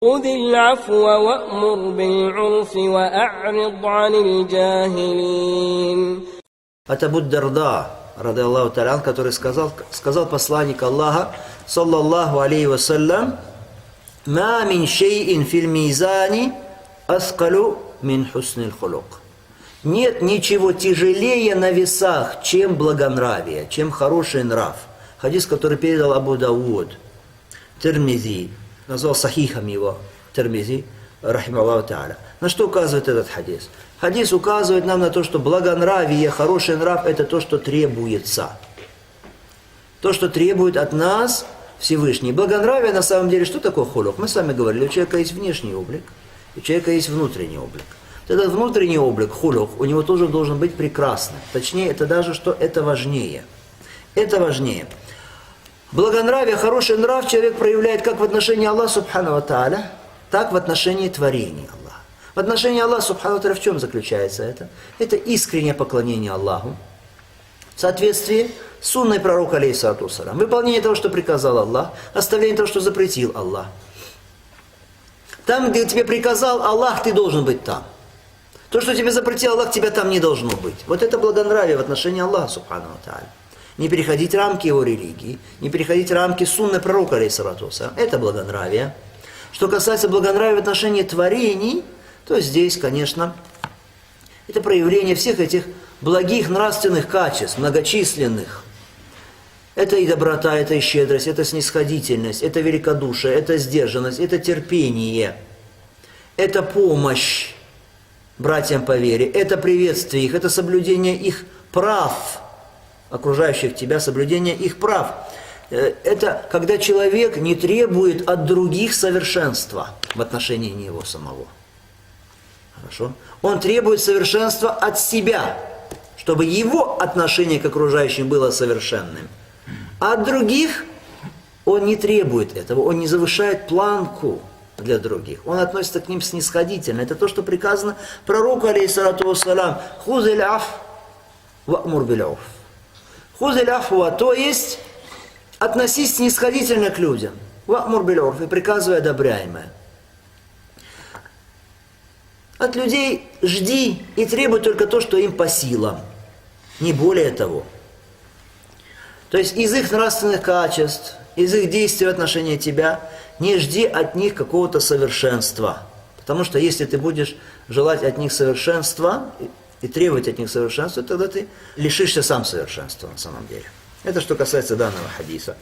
خذ العفو وأمر بالعرف وأعرض عن الجاهلين. От Абу Дарда, ради Аллаху та'аля, который сказал посланник Аллаха, саллаллаху алейхи вассалям: «Ма мин шейин фил мизани аскалу мин хуснил хулук». Нет ничего тяжелее на весах, чем благонравие, чем хороший нрав. Хадис, который передал Абу Дауд, Тирмизи, назвал сахихом его Тирмизи, рахималлаху та'аля. На что указывает этот хадис? Хадис указывает нам на то, что благонравие, хороший нрав – это то, что требуется. То, что требует от нас Всевышний. Благонравие, на самом деле, что такое хулук? Мы с вами говорили, у человека есть внешний облик, у человека есть внутренний облик. Этот внутренний облик, хулук, у него тоже должен быть прекрасным. Точнее, это даже, что это важнее. Это важнее. Благонравие, хороший нрав человек проявляет как в отношении Аллаха Субхану ва Тааля, так в отношении творения Аллаха. В отношении Аллаха Субхану ва Тааля в чем заключается это? Это искреннее поклонение Аллаху в соответствии с сунной пророка, алейхиссалату вассалям. Выполнение того, что приказал Аллах, оставление того, что запретил Аллах. Там, где тебе приказал Аллах, ты должен быть там. То, что тебе запретил Аллах, тебя там не должно быть. Вот это благонравие в отношении Аллаха Субхану ва Тааля. Не переходить рамки его религии, не переходить рамки сунны пророка, алейхиссалату вассалям. Это благонравие. Что касается благонравия в отношении творений, то здесь, конечно, это проявление всех этих благих нравственных качеств, многочисленных. Это и доброта, это и щедрость, это снисходительность, это великодушие, это сдержанность, это терпение, это помощь братьям по вере, это приветствие их, это соблюдение их прав, окружающих тебя, соблюдение их прав. Это когда человек не требует от других совершенства в отношении него самого. Хорошо? Он требует совершенства от себя, чтобы его отношение к окружающим было совершенным. А от других он не требует этого, он не завышает планку для других. Он относится к ним снисходительно. Это то, что приказано пророку, алейхиссалату вассалям: «Хузиль аф ва'мур биль урф». Хузиль афва, то есть относись снисходительно к людям. Ва'мур биль урф, и приказывай одобряемое. От людей жди и требуй только то, что им по силам. Не более того. То есть из их нравственных качеств, из их действий в отношении тебя, не жди от них какого-то совершенства. Потому что если ты будешь желать от них совершенства и требовать от них совершенства, тогда ты лишишься сам совершенства на самом деле. Это что касается данного хадиса.